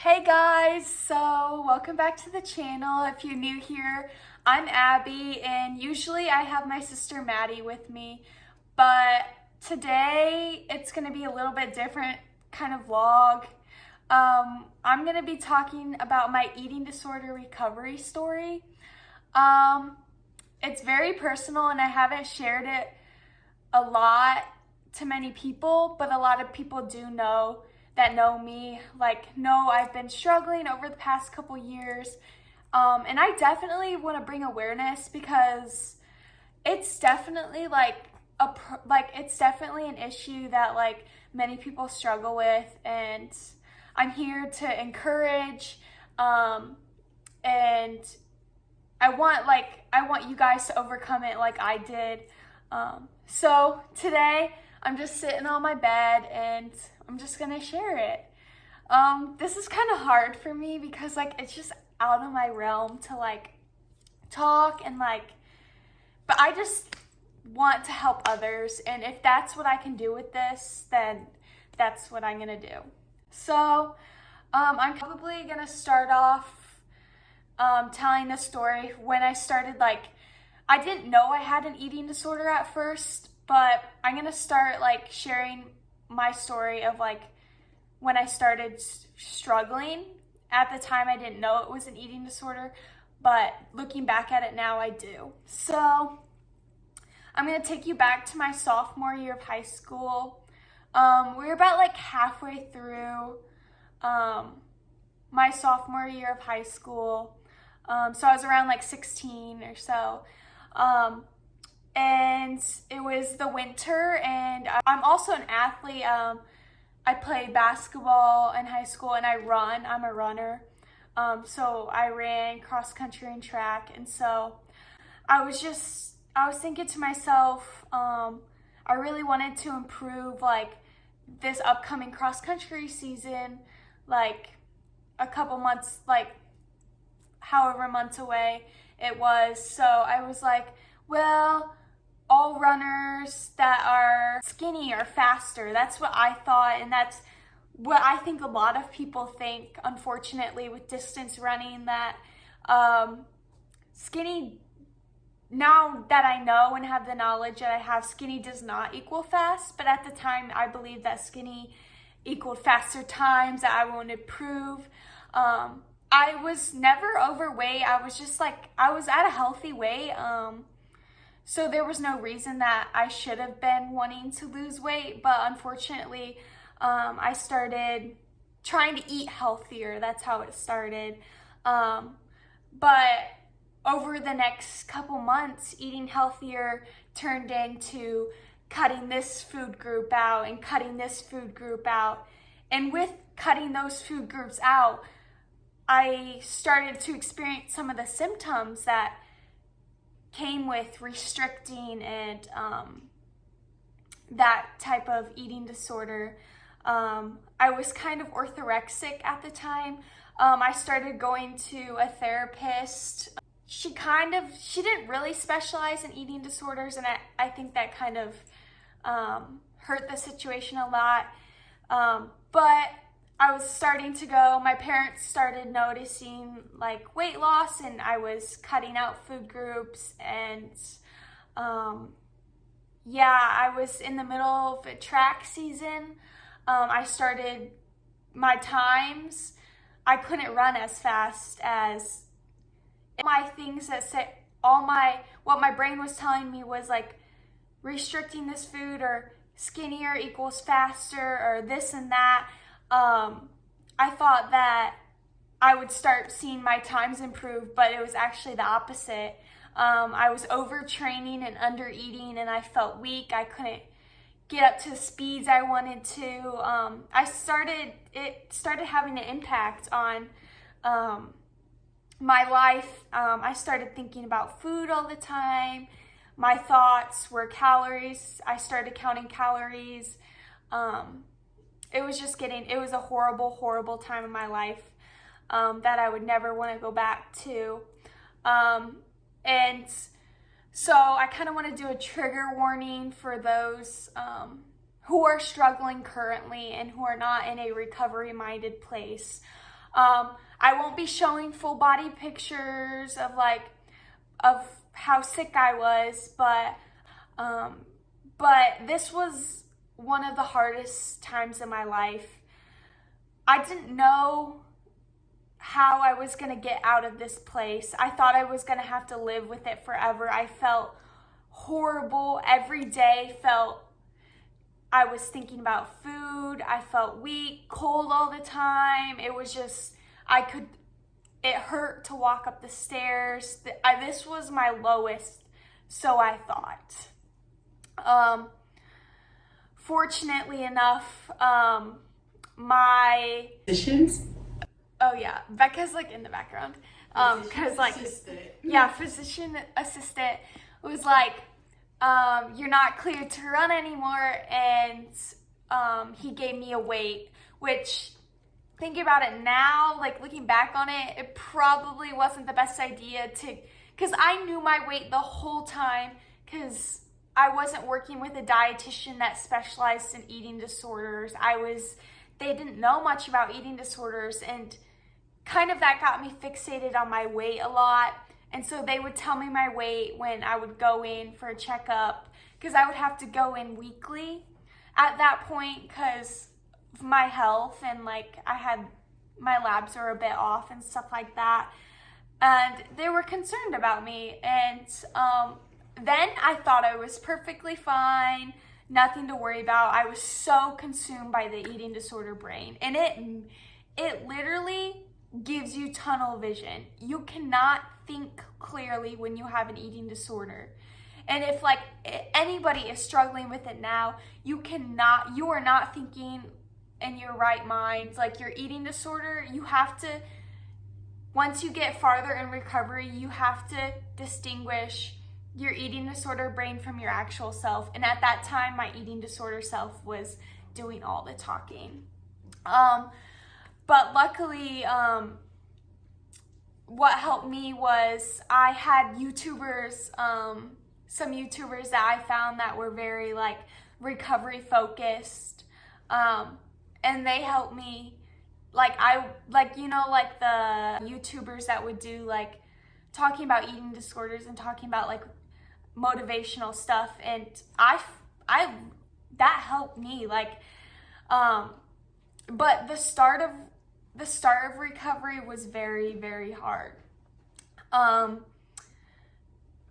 Hey guys, so welcome back to the channel. If you're new here, I'm Abby and usually I have my sister Maddie with me, but today it's gonna be a little bit different kind of vlog. I'm gonna be talking about my eating disorder recovery story. It's very personal and I haven't shared it a lot to many people, but a lot of people do know that know me, know I've been struggling over the past couple years. And I definitely want to bring awareness because it's definitely it's definitely an issue that many people struggle with, and I'm here to encourage and I want you guys to overcome it like I did. So today I'm just sitting on my bed and I'm just gonna share it. This is kind of hard for me because it's just out of my realm to talk and but I just want to help others, and if that's what I can do with this, then that's what I'm gonna do. So I'm probably gonna start off telling the story when I started. I didn't know I had an eating disorder at first, but I'm gonna start sharing my story of when I started struggling. At the time I didn't know it was an eating disorder, but looking back at it now I do. So I'm gonna take you back to my sophomore year of high school. We were about halfway through my sophomore year of high school. So I was around 16 or so. And it was the winter, and I'm also an athlete. I played basketball in high school and I'm a runner. So I ran cross country and track, and so I was thinking to myself, I really wanted to improve this upcoming cross country season, a couple months, however months away it was. So I was well, all runners that are skinny are faster. That's what I thought, and that's what I think a lot of people think, unfortunately, with distance running, that skinny, now that I know and have the knowledge that I have, skinny does not equal fast, but at the time I believed that skinny equaled faster times, that I wanted to prove. I was never overweight. I was just I was at a healthy weight. So there was no reason that I should have been wanting to lose weight, but unfortunately, I started trying to eat healthier. That's how it started. But over the next couple months, eating healthier turned into cutting this food group out and cutting this food group out. And with cutting those food groups out, I started to experience some of the symptoms that came with restricting and that type of eating disorder. I was kind of orthorexic at the time. I started going to a therapist. She didn't really specialize in eating disorders, and I think that kind of hurt the situation a lot. But I was starting to go, my parents started noticing weight loss, and I was cutting out food groups, and I was in the middle of a track season. I started my times. I couldn't run as fast as my things that said what my brain was telling me was restricting this food or skinnier equals faster or this and that. I thought that I would start seeing my times improve, but it was actually the opposite. I was overtraining and under eating, and I felt weak. I couldn't get up to the speeds I wanted to. It started having an impact on my life. I started thinking about food all the time. My thoughts were calories. I started counting calories. It was a horrible, horrible time in my life that I would never want to go back to. And so I kind of want to do a trigger warning for those who are struggling currently and who are not in a recovery-minded place. I won't be showing full body pictures of of how sick I was, but this was one of the hardest times in my life. I didn't know how I was going to get out of this place. I thought I was going to have to live with it forever. I felt horrible every day. I was thinking about food. I felt weak, cold all the time. It was just, it hurt to walk up the stairs. This was my lowest, so I thought. Fortunately enough, my physicians. Oh yeah, Becca's like in the background. Cause like, yeah, physician assistant was like, you're not cleared to run anymore, and he gave me a weight, which, thinking about it now, like looking back on it, it probably wasn't the best idea cause I knew my weight the whole time, cause I wasn't working with a dietitian that specialized in eating disorders. They didn't know much about eating disorders, and kind of that got me fixated on my weight a lot. And so they would tell me my weight when I would go in for a checkup, because I would have to go in weekly at that point because of my health, and like my labs were a bit off and stuff like that. And they were concerned about me. And then I thought I was perfectly fine, nothing to worry about. I was so consumed by the eating disorder brain. And it literally gives you tunnel vision. You cannot think clearly when you have an eating disorder. And if like anybody is struggling with it now, you are not thinking in your right mind. Like your eating disorder, once you get farther in recovery, you have to distinguish your eating disorder brain from your actual self. And at that time, my eating disorder self was doing all the talking. But luckily, what helped me was I had YouTubers, some YouTubers that I found that were very like recovery focused, and they helped me. Like the YouTubers that would do like talking about eating disorders and talking about like motivational stuff, and that helped me but the start of recovery was very, very hard. I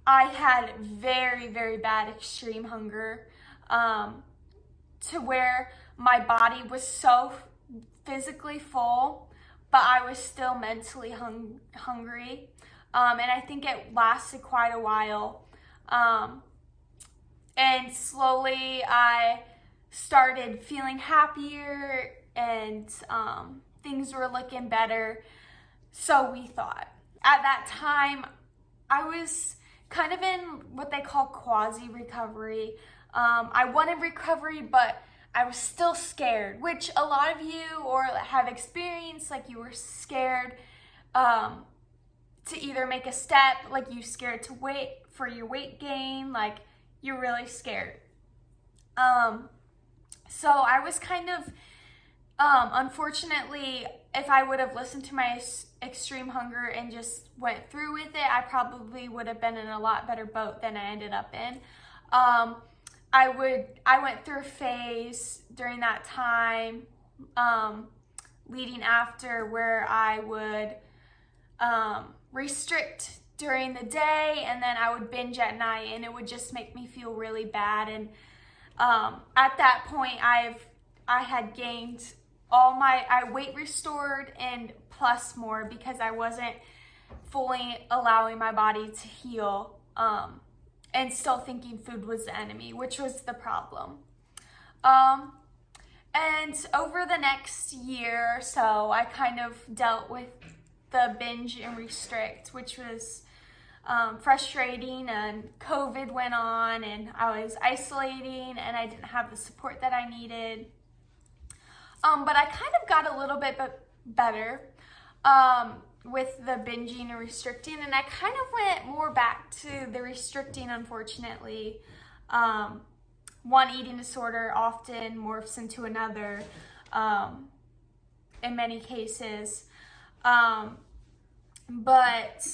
had very, very bad extreme hunger, to where my body was so physically full, but I was still mentally hungry. And I think it lasted quite a while. And slowly I started feeling happier, and things were looking better. So we thought. At that time, I was kind of in what they call quasi-recovery. I wanted recovery, but I was still scared, which a lot of you or have experienced, like you were scared to either make a step, like you scared to wait for your weight gain, like you're really scared. So I was kind of, unfortunately, if I would have listened to my extreme hunger and just went through with it, I probably would have been in a lot better boat than I ended up in. I went through a phase during that time, leading after, where I would restrict during the day, and then I would binge at night, and it would just make me feel really bad. And at that point, I had gained I weight restored and plus more, because I wasn't fully allowing my body to heal, and still thinking food was the enemy, which was the problem. And over the next year or so, I kind of dealt with the binge and restrict, which was frustrating, and COVID went on, and I was isolating, and I didn't have the support that I needed. But I kind of got a little bit better with the binging and restricting, and I kind of went more back to the restricting, unfortunately. One eating disorder often morphs into another in many cases. Um, but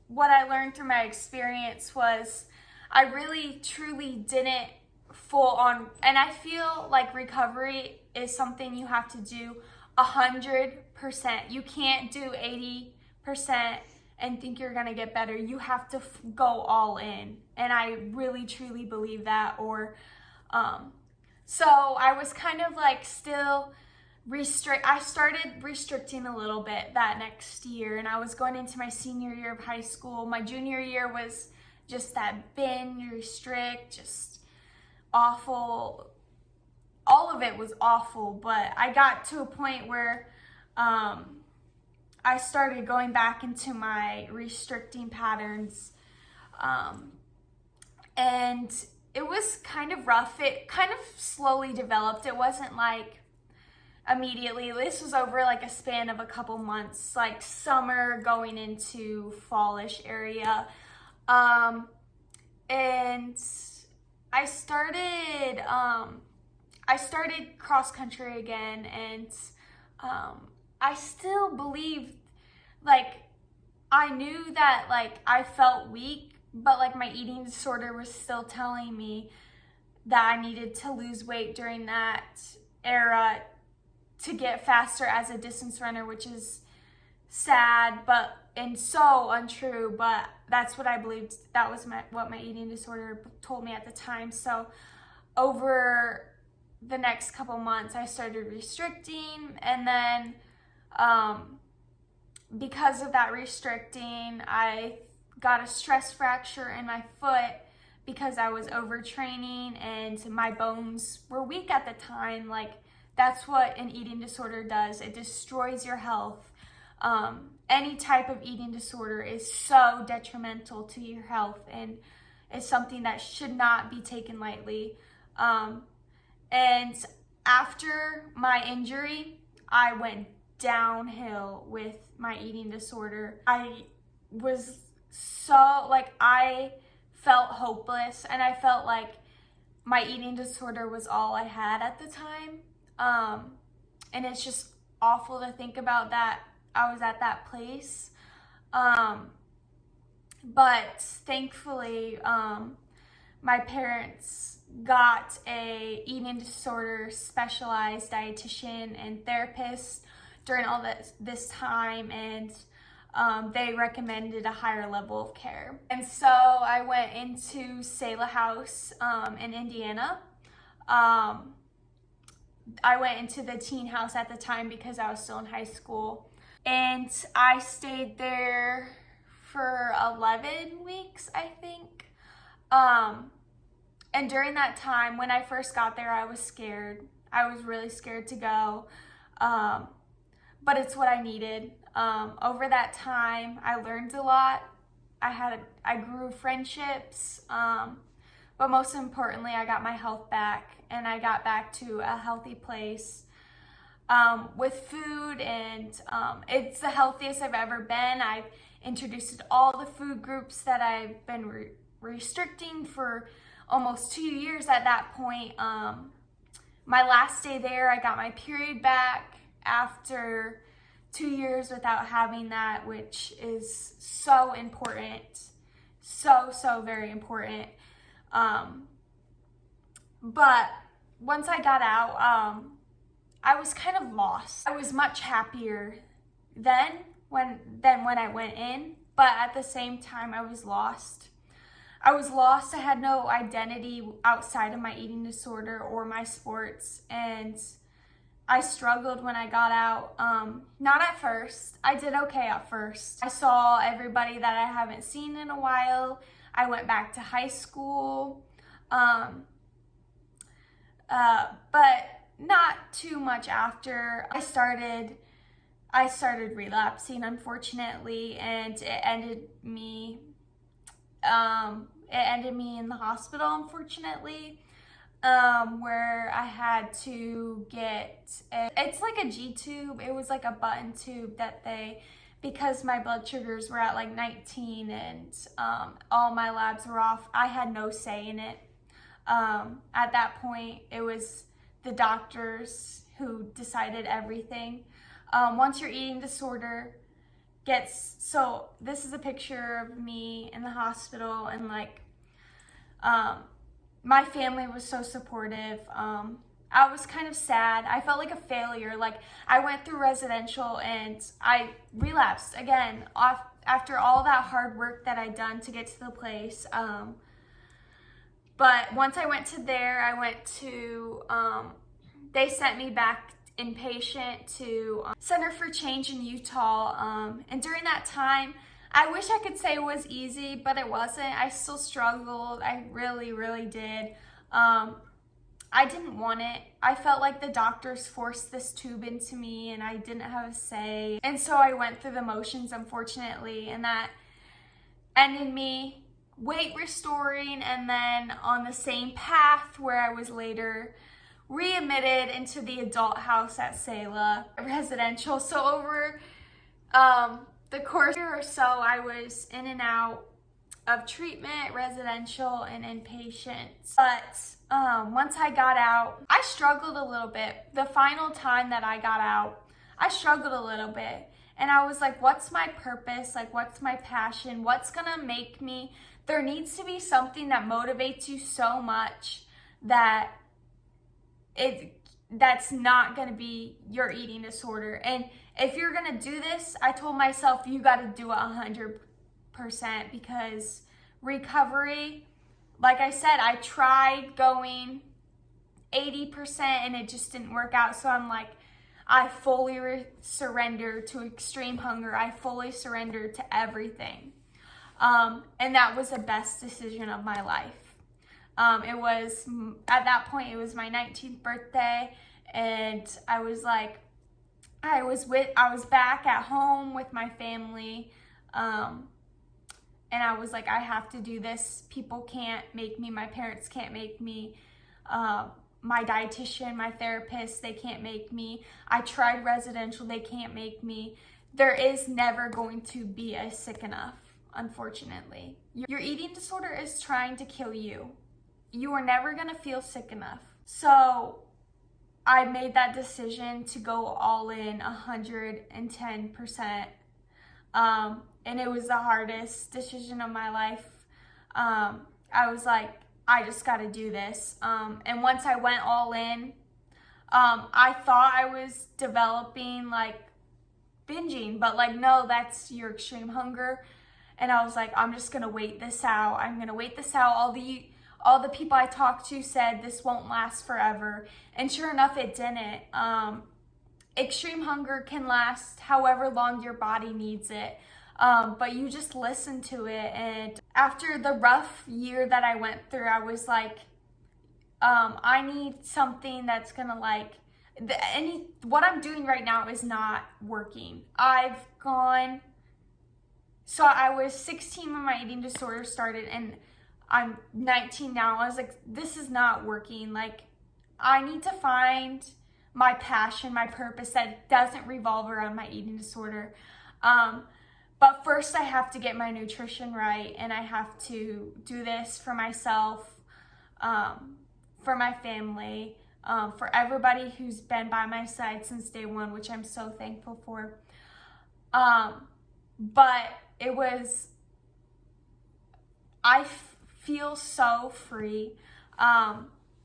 what I learned through my experience was I really truly didn't full on, and I feel like recovery is something you have to do 100%. You can't do 80% and think you're gonna get better. You have to go all in, and I really truly believe that. So I was kind of like still I started restricting a little bit that next year, and I was going into my senior year of high school. My junior year was just that binge, restrict, just awful. All of it was awful, but I got to a point where I started going back into my restricting patterns, and it was kind of rough. It kind of slowly developed. It wasn't like immediately. This was over like a span of a couple months, like summer going into fallish area. And I started cross country again, and I still believed, like, I knew that like I felt weak, but like my eating disorder was still telling me that I needed to lose weight during that era to get faster as a distance runner, which is sad and so untrue, but that's what I believed. That was what my eating disorder told me at the time. So over the next couple months, I started restricting, and then because of that restricting, I got a stress fracture in my foot because I was overtraining and my bones were weak at the time. Like, that's what an eating disorder does. It destroys your health. Any type of eating disorder is so detrimental to your health, and it's something that should not be taken lightly. And after my injury, I went downhill with my eating disorder. I was so, like, I felt hopeless, and I felt like my eating disorder was all I had at the time. And it's just awful to think about that I was at that place. But thankfully, my parents got a eating disorder specialized dietitian and therapist during all this time, and they recommended a higher level of care. And so I went into Selah House in Indiana. I went into the teen house at the time because I was still in high school, and I stayed there for 11 weeks, I think. And during that time, when I first got there, I was scared. I was really scared to go, but it's what I needed. Over that time, I learned a lot. I grew friendships, but most importantly, I got my health back, and I got back to a healthy place with food, and it's the healthiest I've ever been. I've introduced it to all the food groups that I've been restricting for almost 2 years at that point. My last day there, I got my period back after 2 years without having that, which is so important. So very important. But once I got out, I was kind of lost. I was much happier than when I went in, but at the same time, I was lost. I had no identity outside of my eating disorder or my sports, and I struggled when I got out. Not at first. I did okay at first. I saw everybody that I haven't seen in a while. I went back to high school. But not too much after. I started relapsing, unfortunately, and it ended me in the hospital, unfortunately, where I had to it's like a G tube. It was like a button tube that because my blood sugars were at like 19 and all my labs were off, I had no say in it. At that point, it was the doctors who decided everything. Once your eating disorder gets, so this is a picture of me in the hospital, and like, my family was so supportive. I was kind of sad. I felt like a failure. Like, I went through residential and I relapsed again after all that hard work that I'd done to get to the place. But once I went to there, I went to, they sent me back inpatient to Center for Change in Utah. And during that time, I wish I could say it was easy, but it wasn't. I still struggled. I really, really did. I didn't want it. I felt like the doctors forced this tube into me and I didn't have a say. And so I went through the motions, unfortunately, and that ended me weight restoring and then on the same path where I was later readmitted into the adult house at Selah residential. So over the course of a year or so, I was in and out of treatment, residential, and inpatient. But once I got out, I struggled a little bit. The final time that I got out, I struggled a little bit. And I was like, what's my purpose? Like, what's my passion? What's gonna make me? There needs to be something that motivates you so much that that's not gonna be your eating disorder. And if you're gonna do this, I told myself, you gotta do it 100%, because recovery, like I said, I tried going 80% and it just didn't work out. So I'm like, I fully surrendered to extreme hunger. I fully surrendered to everything. And that was the best decision of my life. It was, at that point, it was my 19th birthday, and I was like, I was back at home with my family, and I was like, I have to do this. People can't make me. My parents can't make me. My dietitian, my therapist, they can't make me. I tried residential, they can't make me. There is never going to be a sick enough, unfortunately. Your eating disorder is trying to kill you. You are never gonna feel sick enough. So I made that decision to go all in 110%. And it was the hardest decision of my life. I was like, I just gotta do this. And once I went all in, I thought I was developing like binging, but like, no, that's your extreme hunger. And I was like, I'm just gonna wait this out. I'm gonna wait this out. All the people I talked to said this won't last forever. And sure enough, it didn't. Extreme hunger can last however long your body needs it. But you just listen to it. And after the rough year that I went through, I was like, I need something that's gonna like, what I'm doing right now is not working. So I was 16 when my eating disorder started, and I'm 19 now. I was like, this is not working. Like, I need to find my passion, my purpose that doesn't revolve around my eating disorder. But first I have to get my nutrition right, and I have to do this for myself, for my family, for everybody who's been by my side since day one, which I'm so thankful for. But it was, I feel so free.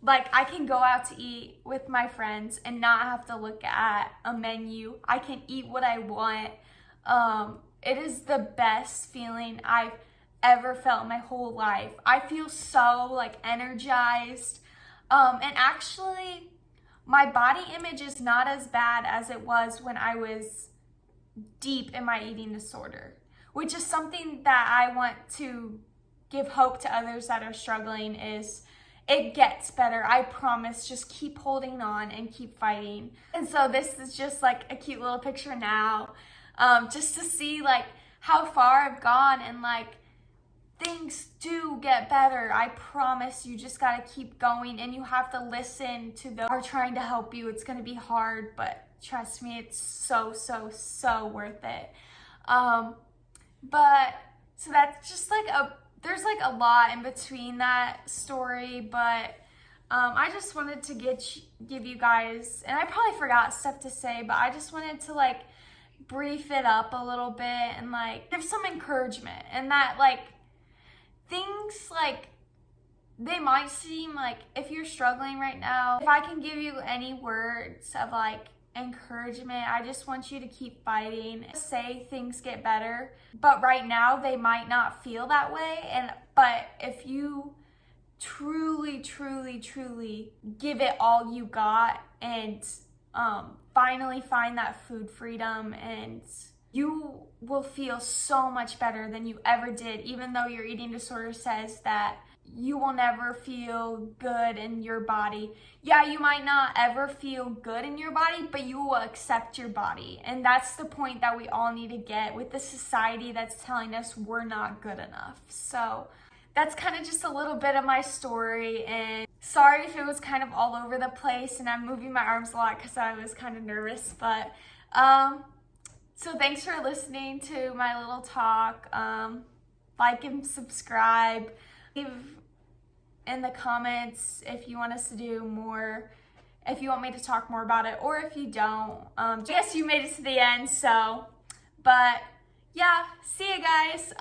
Like, I can go out to eat with my friends and not have to look at a menu. I can eat what I want. It is the best feeling I've ever felt in my whole life. I feel so like energized. And actually, my body image is not as bad as it was when I was deep in my eating disorder, which is something that I want to give hope to others that are struggling. Is it gets better. I promise. Just keep holding on and keep fighting. And so this is just like a cute little picture now, just to see like how far I've gone, and like things do get better. I promise. You just gotta keep going, and you have to listen to those who are trying to help you. It's gonna be hard, but trust me, it's so, so, so worth it. But so that's just like there's like a lot in between that story, but I just wanted to give you guys, and I probably forgot stuff to say, but I just wanted to like brief it up a little bit and like give some encouragement, and that like things like they might seem like, if you're struggling right now, if I can give you any words of like encouragement, I just want you to keep fighting. Say things get better, but right now they might not feel that way. But if you truly give it all you got and finally find that food freedom, and you will feel so much better than you ever did, even though your eating disorder says that you will never feel good in your body. Yeah, you might not ever feel good in your body, but you will accept your body. And that's the point that we all need to get with the society that's telling us we're not good enough. So that's kind of just a little bit of my story, and sorry if it was kind of all over the place and I'm moving my arms a lot because I was kind of nervous, but so thanks for listening to my little talk. Like and subscribe. Leave in the comments if you want us to do more, if you want me to talk more about it, or if you don't. I guess you made it to the end, so, but yeah, see you guys.